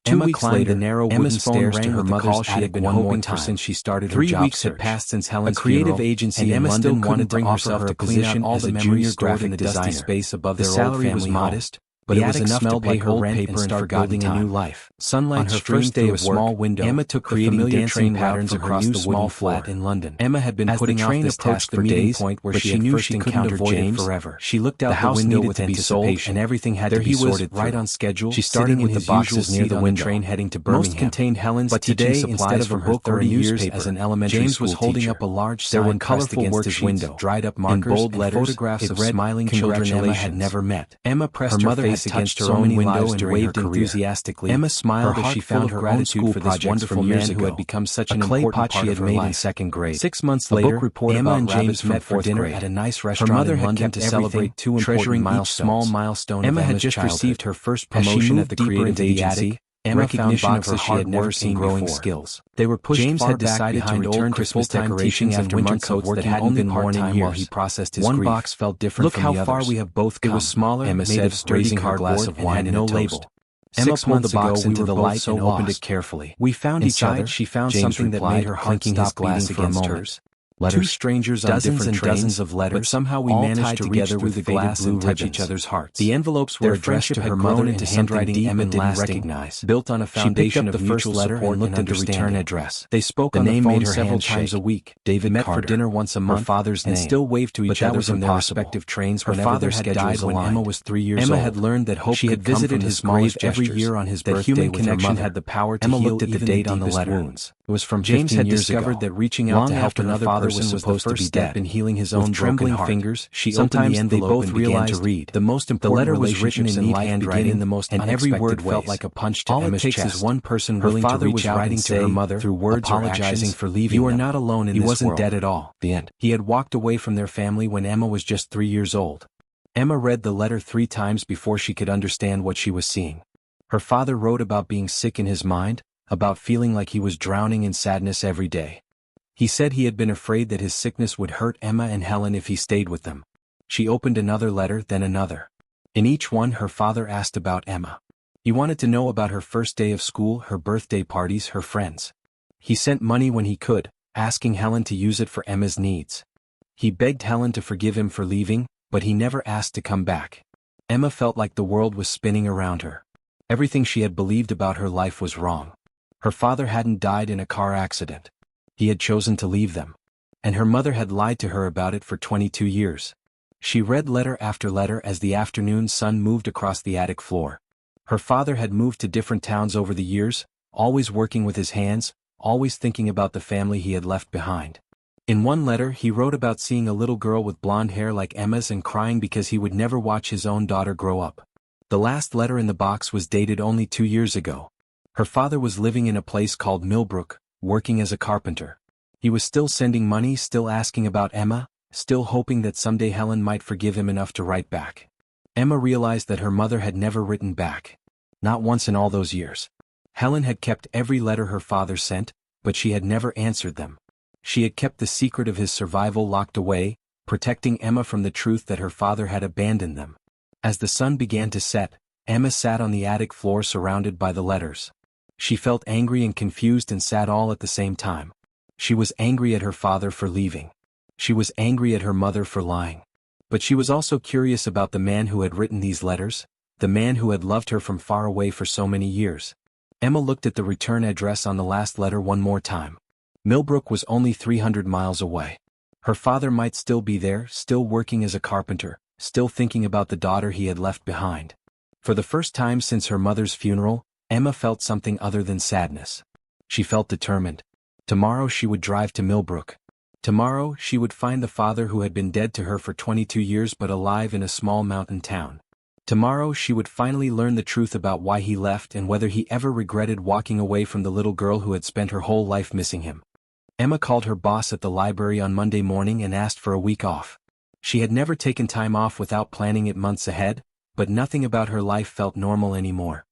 Emma climbed the narrow wooden stairs to her mother's she had been hoping for since she started her job search. 3 weeks had passed since Helen's funeral, a creative agency in London wanted to bring herself to position all the junior graphic dusty space above their old family famous, but it was enough to pay her rent and start building a new life. Sunlight streamed through a small window. Emma took creating dancing patterns across the wooden flat in London. Emma had been putting off this task for days, but she knew she couldn't avoid James forever. She looked out the window with anticipation, and everything had to be sorted right on schedule. She started with the boxes near the window. Train heading to Birmingham. Most contained Helen's but today, instead of a book or a newspaper, as an elementary James was holding up a large sign. There were colorful worksheets, window, dried up markers, bold letters, photographs of smiling children Emma had never met. Emma pressed her face against her own window and waved enthusiastically. Emma smiled as she found her gratitude for this wonderful man who had become such an important part she had made in second grade. 6 months later, Emma and James met for dinner at a nice restaurant. Her mother had kept to celebrate 2 important milestones. Emma had just received her first promotion at the creative agency. Emma found boxes she had never seen growing skills. They were pushed James had decided to return to full-time teaching after months of working only part-time while he processed his grief. One box felt different from the others. Look how far we have both come. It was smaller, Emma said, raising her glass of wine and no label. Emma pulled the box into the light and opened it carefully. We found each other. She found something that made her heart stop beating against hers. Letters, 2 strangers on different trains, dozens of letters, but somehow we managed to reach through the glass and touch each other's hearts. The envelopes were addressed to her mother into handwriting Emma didn't recognize, built on a foundation of mutual support and looked at the return address. They spoke on the phone several times a week. David met for dinner once a month, her father's name, and still waved to each other from their respective trains. Her father had died when Emma was 3 years old. Emma had learned that hope she had visited his grave every year on his birthday. That human connection had the power to heal even the date on the letter. It was from James had discovered that reaching out to help another person was supposed to be step in healing his own trembling fingers. She opened the envelope and began to read. The most important letter was written in neat handwriting, and every word felt like a punch to Emma's chest. All it takes is one person willing to reach out and say, through words apologizing for leaving you are not alone in this world. He wasn't dead at all. The end. He had walked away from their family when Emma was just 3 years old. Emma read the letter 3 times before she could understand what she was seeing. Her father wrote about being sick in his mind, about feeling like he was drowning in sadness every day. He said he had been afraid that his sickness would hurt Emma and Helen if he stayed with them. She opened another letter, then another. In each one her father asked about Emma. He wanted to know about her first day of school, her birthday parties, her friends. He sent money when he could, asking Helen to use it for Emma's needs. He begged Helen to forgive him for leaving, but he never asked to come back. Emma felt like the world was spinning around her. Everything she had believed about her life was wrong. Her father hadn't died in a car accident. He had chosen to leave them. And her mother had lied to her about it for 22 years. She read letter after letter as the afternoon sun moved across the attic floor. Her father had moved to different towns over the years, always working with his hands, always thinking about the family he had left behind. In one letter he wrote about seeing a little girl with blonde hair like Emma's and crying because he would never watch his own daughter grow up. The last letter in the box was dated only 2 years ago. Her father was living in a place called Millbrook, working as a carpenter. He was still sending money, still asking about Emma, still hoping that someday Helen might forgive him enough to write back. Emma realized that her mother had never written back. Not once in all those years. Helen had kept every letter her father sent, but she had never answered them. She had kept the secret of his survival locked away, protecting Emma from the truth that her father had abandoned them. As the sun began to set, Emma sat on the attic floor surrounded by the letters. She felt angry and confused and sad all at the same time. She was angry at her father for leaving. She was angry at her mother for lying. But she was also curious about the man who had written these letters, the man who had loved her from far away for so many years. Emma looked at the return address on the last letter one more time. Millbrook was only 300 miles away. Her father might still be there, still working as a carpenter, still thinking about the daughter he had left behind. For the first time since her mother's funeral, Emma felt something other than sadness. She felt determined. Tomorrow she would drive to Millbrook. Tomorrow she would find the father who had been dead to her for 22 years but alive in a small mountain town. Tomorrow she would finally learn the truth about why he left and whether he ever regretted walking away from the little girl who had spent her whole life missing him. Emma called her boss at the library on Monday morning and asked for a week off. She had never taken time off without planning it months ahead, but nothing about her life felt normal anymore.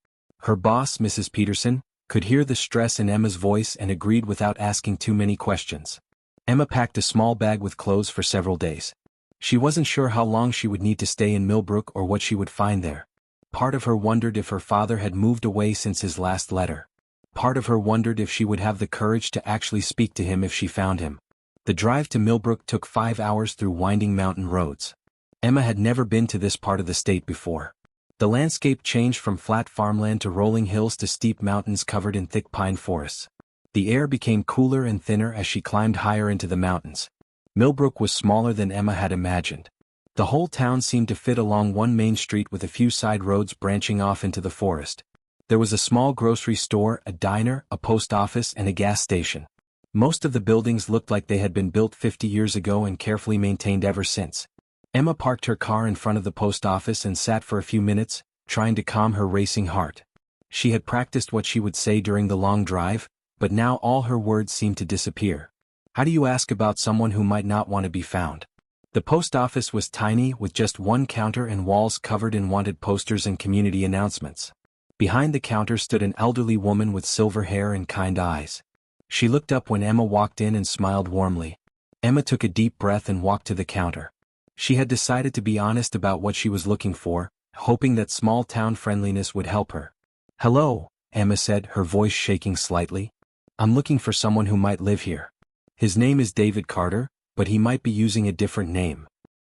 Her boss, Mrs. Peterson, could hear the stress in Emma's voice and agreed without asking too many questions. Emma packed a small bag with clothes for several days. She wasn't sure how long she would need to stay in Millbrook or what she would find there. Part of her wondered if her father had moved away since his last letter. Part of her wondered if she would have the courage to actually speak to him if she found him. The drive to Millbrook took 5 hours through winding mountain roads. Emma had never been to this part of the state before. The landscape changed from flat farmland to rolling hills to steep mountains covered in thick pine forests. The air became cooler and thinner as she climbed higher into the mountains. Millbrook was smaller than Emma had imagined. The whole town seemed to fit along one main street with a few side roads branching off into the forest. There was a small grocery store, a diner, a post office, and a gas station. Most of the buildings looked like they had been built 50 years ago and carefully maintained ever since. Emma parked her car in front of the post office and sat for a few minutes, trying to calm her racing heart. She had practiced what she would say during the long drive, but now all her words seemed to disappear. How do you ask about someone who might not want to be found? The post office was tiny, with just one counter and walls covered in wanted posters and community announcements. Behind the counter stood an elderly woman with silver hair and kind eyes. She looked up when Emma walked in and smiled warmly. Emma took a deep breath and walked to the counter. She had decided to be honest about what she was looking for, hoping that small-town friendliness would help her. "Hello," Emma said, her voice shaking slightly. "I'm looking for someone who might live here. His name is David Carter, but he might be using a different name."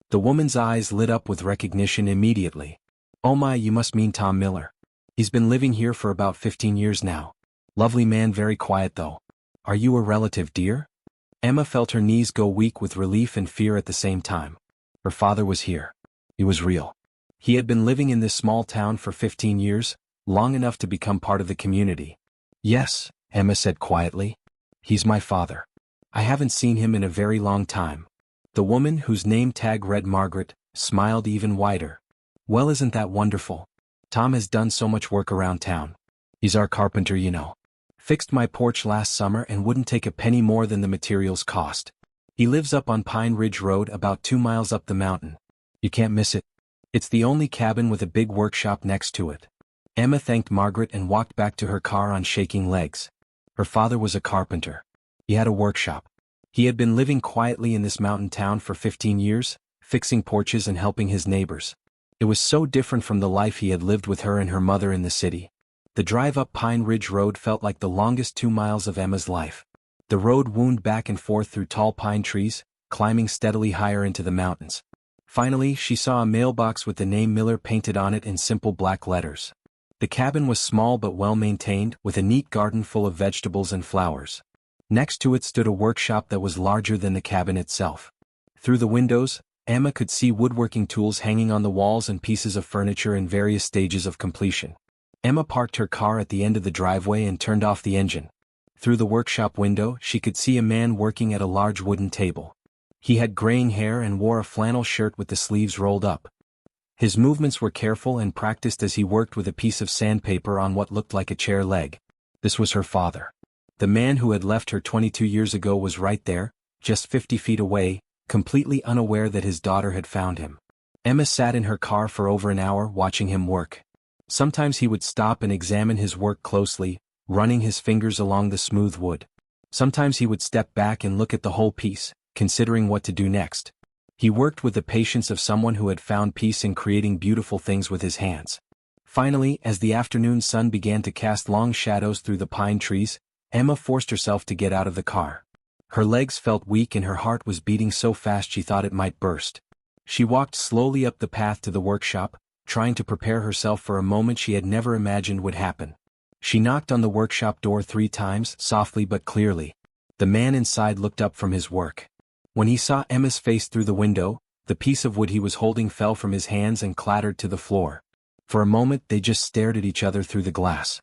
The woman's eyes lit up with recognition immediately. "Oh my, you must mean Tom Miller. He's been living here for about 15 years now. Lovely man, very quiet though. Are you a relative, dear?" Emma felt her knees go weak with relief and fear at the same time. Her father was here. It was real. He had been living in this small town for 15 years, long enough to become part of the community. "Yes," Emma said quietly. "He's my father. I haven't seen him in a very long time." The woman, whose name tag read Margaret, smiled even wider. "Well, isn't that wonderful? Tom has done so much work around town. He's our carpenter, you know. Fixed my porch last summer and wouldn't take a penny more than the materials cost. He lives up on Pine Ridge Road about 2 miles up the mountain. You can't miss it. It's the only cabin with a big workshop next to it." Emma thanked Margaret and walked back to her car on shaking legs. Her father was a carpenter. He had a workshop. He had been living quietly in this mountain town for 15 years, fixing porches and helping his neighbors. It was so different from the life he had lived with her and her mother in the city. The drive up Pine Ridge Road felt like the longest 2 miles of Emma's life. The road wound back and forth through tall pine trees, climbing steadily higher into the mountains. Finally, she saw a mailbox with the name Miller painted on it in simple black letters. The cabin was small but well maintained, with a neat garden full of vegetables and flowers. Next to it stood a workshop that was larger than the cabin itself. Through the windows, Emma could see woodworking tools hanging on the walls and pieces of furniture in various stages of completion. Emma parked her car at the end of the driveway and turned off the engine. Through the workshop window, she could see a man working at a large wooden table. He had graying hair and wore a flannel shirt with the sleeves rolled up. His movements were careful and practiced as he worked with a piece of sandpaper on what looked like a chair leg. This was her father. The man who had left her 22 years ago was right there, just 50 feet away, completely unaware that his daughter had found him. Emma sat in her car for over an hour watching him work. Sometimes he would stop and examine his work closely, running his fingers along the smooth wood. Sometimes he would step back and look at the whole piece, considering what to do next. He worked with the patience of someone who had found peace in creating beautiful things with his hands. Finally, as the afternoon sun began to cast long shadows through the pine trees, Emma forced herself to get out of the car. Her legs felt weak and her heart was beating so fast she thought it might burst. She walked slowly up the path to the workshop, trying to prepare herself for a moment she had never imagined would happen. She knocked on the workshop door 3 times, softly but clearly. The man inside looked up from his work. When he saw Emma's face through the window, the piece of wood he was holding fell from his hands and clattered to the floor. For a moment they just stared at each other through the glass.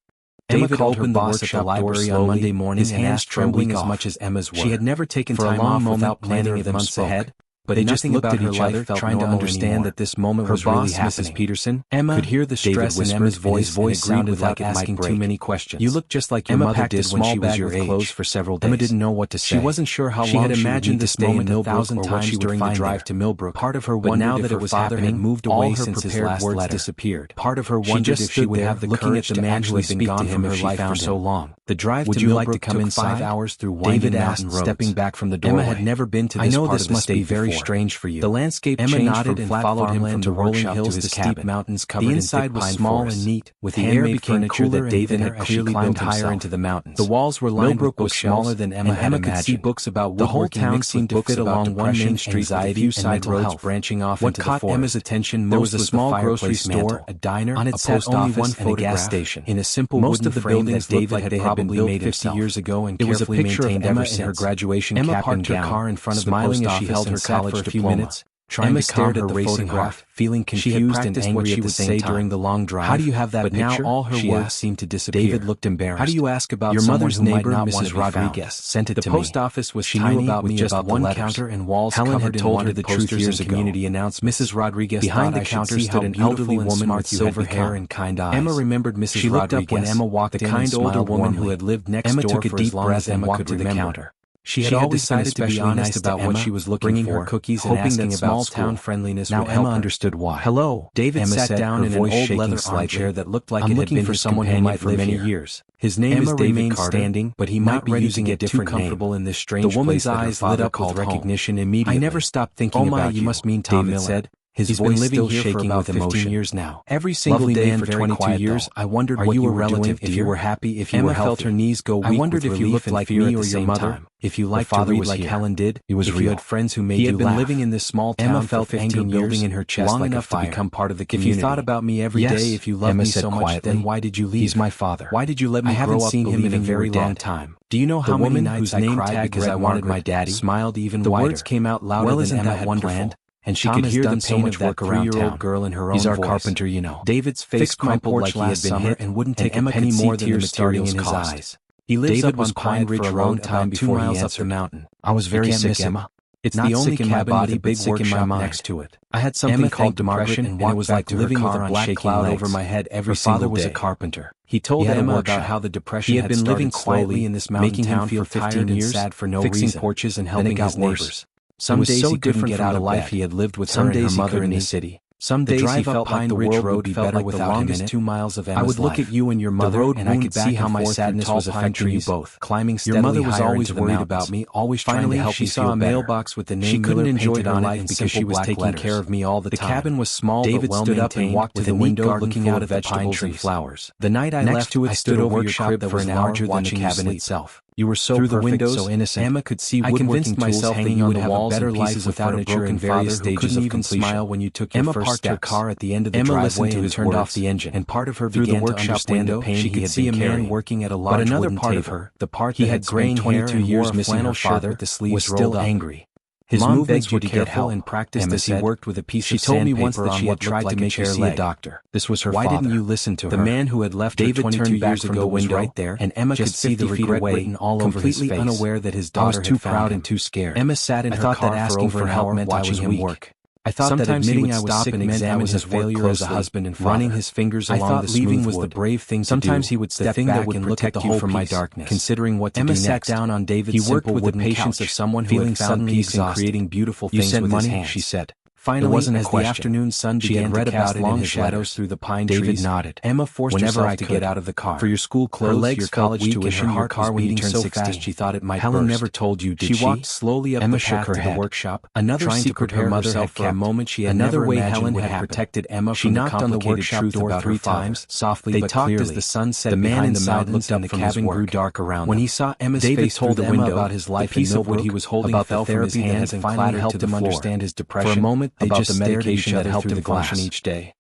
Emma called her boss at the library on Monday morning, his hands trembling as much as Emma's were. She had never taken time off without planning it months ahead, but they just looked at each other, trying to understand that this moment was really happening. Mrs. Peterson, Emma could hear the stress in Emma's voice. His voice sounded like asking too many questions. "You look just like your mother did when she was your age." Clothes for several days. Emma didn't know what to say. She wasn't sure how long she had imagined this moment 1,000 times during the drive to Millbrook. Part of her wondered if her father had moved away since his last letter disappeared. Part of her wondered if she would have the courage to actually speak to him if she found so long. The drive to Millbrook took 5 hours through winding mountain roads. Stepping back from the doorway. Emma had never been to this part of the state before. strange for you. The landscape changed from flat farmland to rolling hills to steep mountains covered in thick pine forests. The inside was small and neat, with handmade furniture that David had clearly climbed higher into the mountains. The walls were lined with books smaller than Emma had imagined. Could see books about the whole town seemed to fit along one main street with a few side roads branching off into the forest. What caught Emma's attention most was a small grocery store, a diner, a post office, and a gas station. In a simple wooden frame that David had probably made 50 years ago and carefully maintained ever since. Her graduation cap and gown. Emma parked her car in front of the post office as she held her college diploma. Emma stared at the photograph, feeling confused and angry at the same time. During the long drive. How do you have that picture? Now all her words seemed to disappear. David looked embarrassed. How do you ask about your mother's neighbor, Mrs. Rodriguez? Sent it to me. The post office was tiny, about with just one counter and walls covered in wanted the truth years ago. Community announced Mrs. Rodriguez. Behind the counter stood an elderly woman with silver hair and kind eyes. Emma remembered Mrs. Rodriguez. She looked up when Emma walked in, the kind older woman who had lived next door for as long as Emma took a deep breath and walked to the counter. She had always decided to be honest about what she was looking for, her cookies and hoping that small town friendliness would help her. Now Emma understood why. Hello, David Emma sat down in an old leather armchair that looked like it had been for someone who might live many years. His name is David Carter, standing, but he might be using it too comfortable in this strange place. The woman's eyes lit up with recognition immediately. I never stopped thinking about you. You must mean Tom Miller. Said. He's been living here for about 15 years now. Every single day for 22 years, I wondered what you were doing, if you were happy, if you were healthy. Emma felt her knees go weak. I wondered if you looked like me or your mother, if you liked to read like Helen did, if you had friends who made you laugh. He had been living in this small town. Emma felt anger building in her chest long enough to become part of the community. If you thought about me every day, if you loved me so much, then why did you leave? He's my father. Why did you let me grow up? I haven't seen him in a very long time. Do you know how many nights I cried because I wanted my daddy? Smiled even wider. The words came out louder than Emma had planned. And she could hear the pain of that 3-year-old girl in her own voice. He's our carpenter, you know. David's face crumpled like he had been hit and wouldn't take a penny more than the materials in his eyes. He lives up on Pine Ridge Road about 2 miles up the mountain. I was very sick, Emma. It's the only cabin with a big workshop next to it. I had something called depression, and it was like living with a black cloud over my head every single day. Her father was a carpenter. He told Emma about how the depression had been living quietly in this mountain town for 15 years, sad for no reason, fixing porches and helping his neighbors. Some days he couldn't get out of life he had lived with her and her mother in the city. Some days he felt like the world would be better with the longest 2 miles of Emma's life. I would look at you and your mother, and I could see how my sadness was affecting you both. Climbing steadily higher into the mountains. Your mother was always worried about me, always trying to help me feel better. Finally, she saw a mailbox with the name Miller painted on it because she was taking care of me all the time. The cabin was small but well maintained, with a window looking out at the pine tree flowers. The night I left, I stood over your crib for an hour watching the cabin itself. You were so perfect, so innocent. Emma could see woodworking tools hanging on the walls and pieces of furniture in various stages of completion. Smile when you took your first steps. Emma parked her car at the end of the driveway and turned off the engine. And part of her began to understand the pain. She could see a man working at a large wooden table. But another part of her, the part that had graying hair and wore a flannel shirt with the sleeves rolled up, was still angry. His movements were to get help and practiced as he worked with a piece of sandpaper. She told me once that she had tried to make her see a doctor. This was her father. Why didn't you listen to her? The man who had left her 22 years ago was right there, and Emma could see the regret written all over his face. Completely unaware that his daughter was too proud and too scared. Emma sat in her car for over an hour watching him work. I thought that admitting I was sick meant I was a failure as a husband and father. Running his fingers along the smooth wood. I thought leaving was the brave thing to do. Sometimes he would step back and look at the whole from my darkness, considering what to do next. Emma sat down on David's simple wooden couch. He worked with the patience of someone who had found peace in creating beautiful things with his hands. She said. Finally, as the afternoon sun began to cast long shadows through the pine trees, David nodded. Emma forced herself to get out of the car. For your school clothes, your college tuition, your car was beating so fast she thought it might burst. Helen never told you, did she? She walked slowly up the path to the workshop, another secret her mother had kept. For a moment she had never imagined would happen. Protected Emma from the complicated truth about 3 times, softly but clearly. As the sun set, the man inside looked up from his work. Grew dark around when he saw Emma's face through the window about his life, piece of wood he was holding fell from his hands and finally helped him understand his depression. For a moment, they just stared that helped him function each day.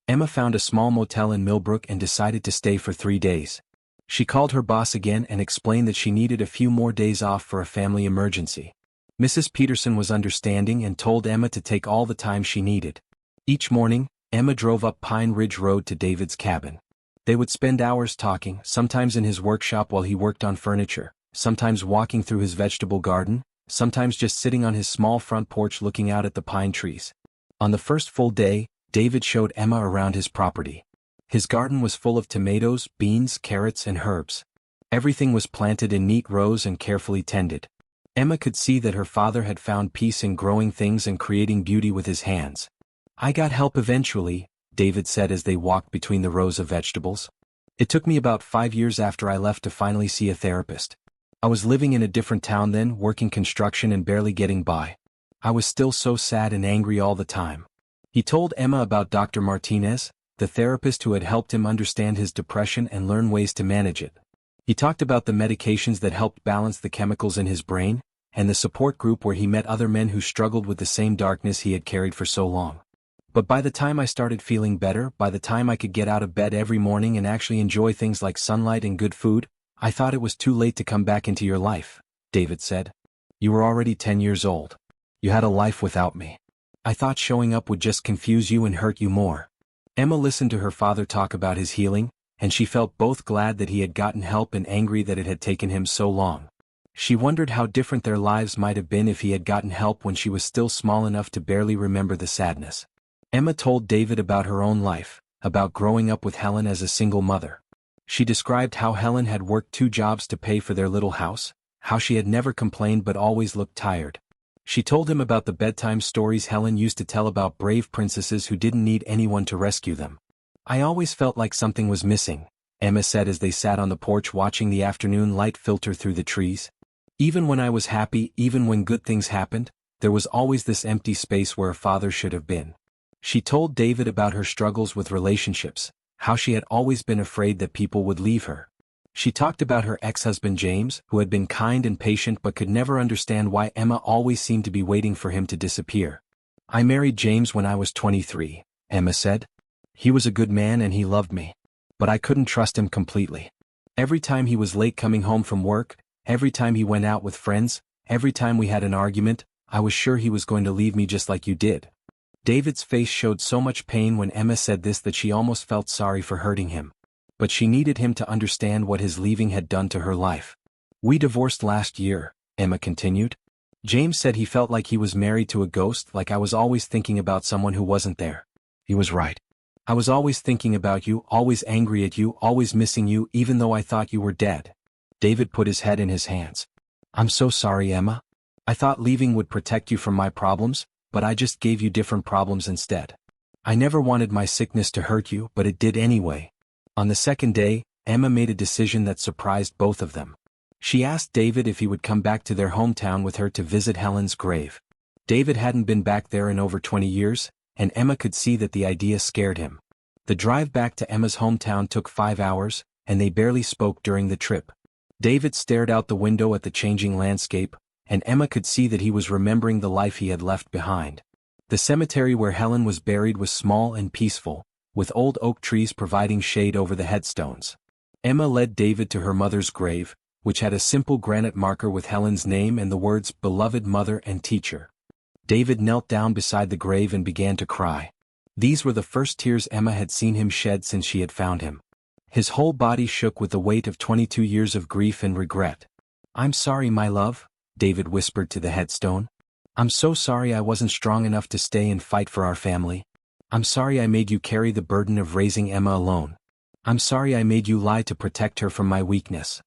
Emma found a small motel in Millbrook and decided to stay for 3 days. She called her boss again and explained that she needed a few more days off for a family emergency. Mrs. Peterson was understanding and told Emma to take all the time she needed. Each morning, Emma drove up Pine Ridge Road to David's cabin. They would spend hours talking, sometimes in his workshop while he worked on furniture, sometimes walking through his vegetable garden, sometimes just sitting on his small front porch looking out at the pine trees. On the first full day, David showed Emma around his property. His garden was full of tomatoes, beans, carrots, and herbs. Everything was planted in neat rows and carefully tended. Emma could see that her father had found peace in growing things and creating beauty with his hands. I got help eventually, David said as they walked between the rows of vegetables. It took me about 5 years after I left to finally see a therapist. I was living in a different town then, working construction and barely getting by. I was still so sad and angry all the time. He told Emma about Dr. Martinez, the therapist who had helped him understand his depression and learn ways to manage it. He talked about the medications that helped balance the chemicals in his brain, and the support group where he met other men who struggled with the same darkness he had carried for so long. But by the time I started feeling better, by the time I could get out of bed every morning and actually enjoy things like sunlight and good food, I thought it was too late to come back into your life, David said. You were already 10 years old. You had a life without me. I thought showing up would just confuse you and hurt you more. Emma listened to her father talk about his healing, and she felt both glad that he had gotten help and angry that it had taken him so long. She wondered how different their lives might have been if he had gotten help when she was still small enough to barely remember the sadness. Emma told David about her own life, about growing up with Helen as a single mother. She described how Helen had worked 2 jobs to pay for their little house, how she had never complained but always looked tired. She told him about the bedtime stories Helen used to tell about brave princesses who didn't need anyone to rescue them. I always felt like something was missing, Emma said as they sat on the porch watching the afternoon light filter through the trees. Even when I was happy, even when good things happened, there was always this empty space where a father should have been. She told David about her struggles with relationships, how she had always been afraid that people would leave her. She talked about her ex-husband James, who had been kind and patient but could never understand why Emma always seemed to be waiting for him to disappear. I married James when I was 23, Emma said. He was a good man and he loved me. But I couldn't trust him completely. Every time he was late coming home from work, every time he went out with friends, every time we had an argument, I was sure he was going to leave me just like you did. David's face showed so much pain when Emma said this that she almost felt sorry for hurting him. But she needed him to understand what his leaving had done to her life. We divorced last year, Emma continued. James said he felt like he was married to a ghost, like I was always thinking about someone who wasn't there. He was right. I was always thinking about you, always angry at you, always missing you, even though I thought you were dead. David put his head in his hands. I'm so sorry, Emma. I thought leaving would protect you from my problems, but I just gave you different problems instead. I never wanted my sickness to hurt you, but it did anyway. On the second day, Emma made a decision that surprised both of them. She asked David if he would come back to their hometown with her to visit Helen's grave. David hadn't been back there in over 20 years, and Emma could see that the idea scared him. The drive back to Emma's hometown took 5 hours, and they barely spoke during the trip. David stared out the window at the changing landscape, and Emma could see that he was remembering the life he had left behind. The cemetery where Helen was buried was small and peaceful, with old oak trees providing shade over the headstones. Emma led David to her mother's grave, which had a simple granite marker with Helen's name and the words, "Beloved Mother and Teacher." David knelt down beside the grave and began to cry. These were the first tears Emma had seen him shed since she had found him. His whole body shook with the weight of 22 years of grief and regret. I'm sorry, my love, David whispered to the headstone. I'm so sorry I wasn't strong enough to stay and fight for our family. I'm sorry I made you carry the burden of raising Emma alone. I'm sorry I made you lie to protect her from my weakness.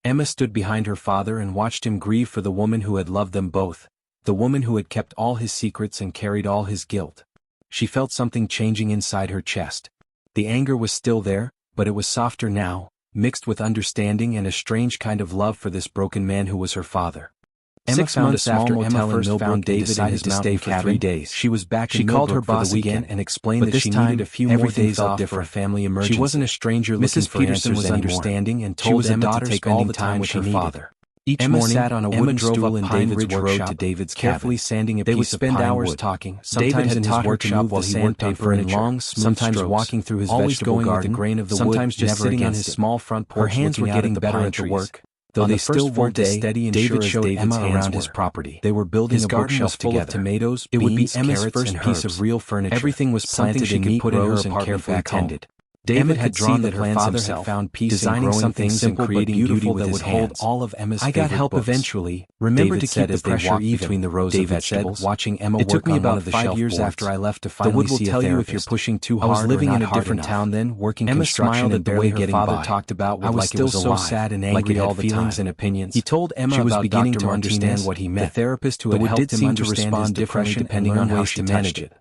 Emma stood behind her father and watched him grieve for the woman who had loved them both, the woman who had kept all his secrets and carried all his guilt. She felt something changing inside her chest. The anger was still there, but it was softer now, mixed with understanding and a strange kind of love for this broken man who was her father. Emma 6 months after Emma first found David in his to stay mountain for cabin, 3 days. She was back in she called her Millbrook for boss the weekend again and explained but that this she time, needed a few more everything days felt off for a different. family emergency. She wasn't a stranger looking Mrs. for Peterson answers was anymore. understanding and She told was a Emma daughter to take spending all the time time with she her needed. father. Each Emma morning, sat on a Emma wooden drove stool up in Pine David's Ridge Road workshop, to David's carefully cabin. sanding a They would piece of spend pine hours wood. talking. David Sometimes had in his taught her to workshop move while the he worked on sandpaper in furniture, long, smooth sometimes strokes, walking through his always vegetable going with garden, the grain of the sometimes wood, just never sitting on against his it. small front Her porch hands were looking out getting at the better pine at the trees. work. Though On they the still first full weren't as day, steady and David sure as showed David's Emma hands around his were. property. They were building His a garden bookshelf was full together. of tomatoes, It would be beans, Emma's carrots, first and piece herbs. of real furniture. Everything was Something planted she in could neat put in her rows and apartment carefully back home. tended. David Emma had could drawn see the that her plans father himself, had found peace in designing growing something things simple and creating but beautiful beauty that with would his hold hands. all of Emma's I favorite got help books. eventually. Remember David to said keep the as they pressure walked even between the rows David of vegetables, said, watching Emma it work took me on about one of the 5 shelf years boards. after I left to The finally wood will see a tell you if therapist. you're pushing too I was hard living or in not a hard different enough. town then, working Emma construction smiled and at the barely way her getting father by. talked about I wood was like it still was so alive, sad and like angry it all had the feelings time. and opinions. He told Emma She was about beginning Dr. to understand Martinez, what he the meant. therapist who The had wood helped did him seem to understand his respond differently depression depending and on learn how ways she to manage touched it.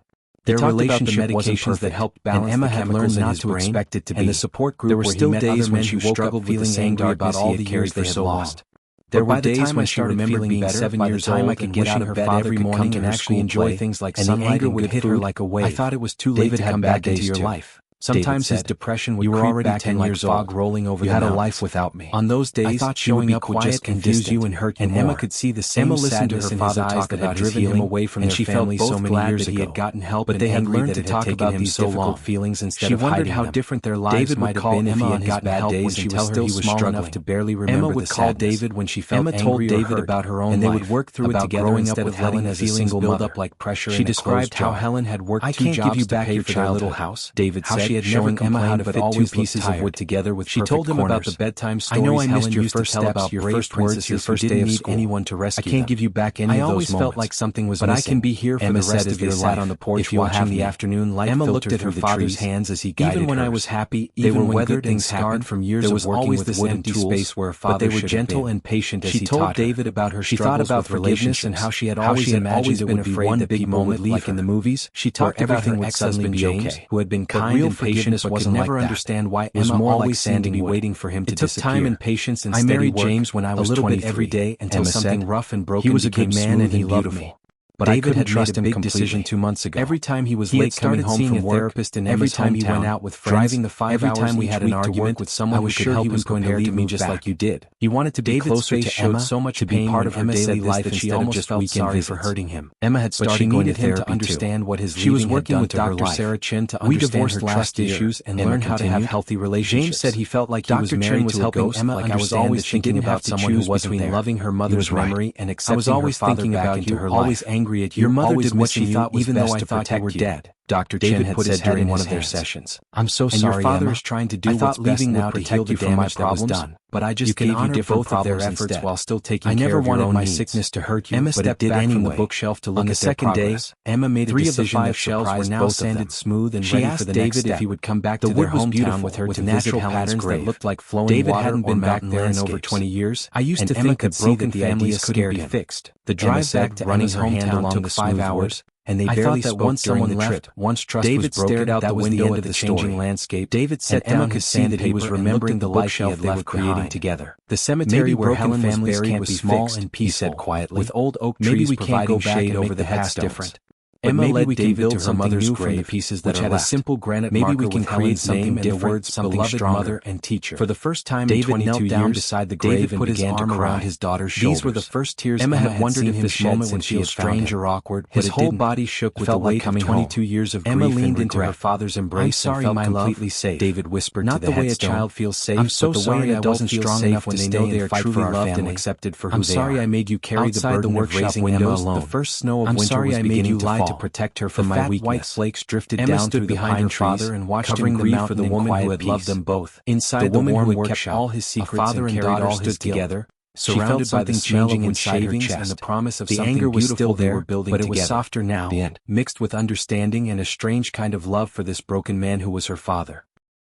Their They talked about the relationship wasn't medications that perfect, helped and balance Emma the had chemicals learned in not his to brain, expect it to be. and the support group There were where he still met days other when men she who woke up struggled with the feeling same angry about darkness all he the had carried years for they had so long. lost. There were days when she remembered being 7 years old, I could get out of bed every morning and actually enjoy things like sunlight, and the anger would hit her like a wave. I thought it was too late to come back into your life. Sometimes his depression would creep back in like fog rolling over the mountains. You had a life without me. On those days, I thought showing up would just confuse you and hurt you more. And Emma could see the same sadness in his eyes that had driven him away from their family so many years ago. He had gotten help, but they had learned to talk about these difficult feelings instead of hiding them. She wondered how different their lives might have been if he had gotten help when she was still small enough to barely remember. Emma would call David when she felt angry or hurt about her own life, and they would work through it together instead of letting the feelings build up like pressure. She described how Helen had worked 2 jobs to pay for their little house. David said, how she had never complained to fit 2 pieces of wood together with perfect corners. She told him about the bedtime stories. I know I missed your first steps, your first words, your first day of school. Anyone to rescue I can't give you back any of those moments. I always felt like something was missing. But I can be here for the rest of your life on the porch watching the afternoon light. Emma looked at her father's hands as he guided her. Even when I was happy, they were weathered and scarred from years of working with wood and tools, where a father but they were gentle and patient as he taught her. She told David about her struggles with forgiveness and how she had always imagined it would be one big moment like in the movies. She talked about her ex-husband James, who had been kind and patient but could never understand why Emma always seemed to be waiting for him to disappear. It took time and patience and steady work. I married James when I was 23 every day until something rough and broken. He was a good man and he loved me. But David had made a big decision 2 months ago. Every time he was late coming home from work, and every time he went out with friends, driving the 5 hours every time we had an argument with someone who could help him going to leave me just like you did. He wanted to be closer to Emma, so much to be part of her daily life that she almost felt sorry for hurting him. Emma had started going to therapy to understand what his leaving had done to her life. She was working with Dr. Sarah Chin to understand her trust issues and learn how to have healthy relationships. James said he felt like he was married to a ghost, like I was always thinking about someone who wasn't there. Loving her mother's memory and accepting her father back into her life. Always angry at you. Your mother did what she thought was best to protect you. Dead. Dr. Chin had said during one of their sessions. I'm so sorry, your father is trying to do what's best now to heal the damage that was done. But I just gave you both of their efforts while still taking care of your own needs. I never wanted my sickness to hurt you, Emma stepped back from the bookshelf to look at their progress. Emma made a decision that surprised both of them. Smooth and ready for the next step. David if he would come back to their hometown with her to natural patterns that looked like flowing water. David hadn't been back there in over 20 years. I used to think that broken families couldn't be fixed. The drive back to Emma's hometown took 5 hours. And they barely spoke once someone left. Once trust David was broken, stared out the window at the changing landscape. David sat down Emma could see that he was remembering the life they were creating together. The cemetery where Helen was buried was small and peaceful, he said quietly, with old oak trees providing shade over the headstones. Emma led David to her mother's grave, pieces that had a simple granite marker. Maybe we can create something different, something stronger. Mother and teacher. For the first time in 22 years, beside the grave and began to cry around his daughter's shoulders. These were the first tears Emma had wondered if this moment would feel strange or awkward. His whole body shook with the weight of 22 years of grief. Emma leaned into her father's embrace and felt completely safe. David whispered to the headstone. Not the way a child feels safe, I'm so sorry I wasn't strong enough to stay and fight for our family and accepted for who they are. I'm sorry I made you carry the burden of raising Emma alone. The first snow of winter was beginning to fall. To protect her from my weakness. White flakes drifted down through the pine trees and watched him grieve for the woman who had loved them both. Inside the woman who had kept all his secrets, father and daughter stood together, surrounded by the changing inside her chest and the promise of the anger was still there, but it was softer now, mixed with understanding and a strange kind of love for this broken man who was her father.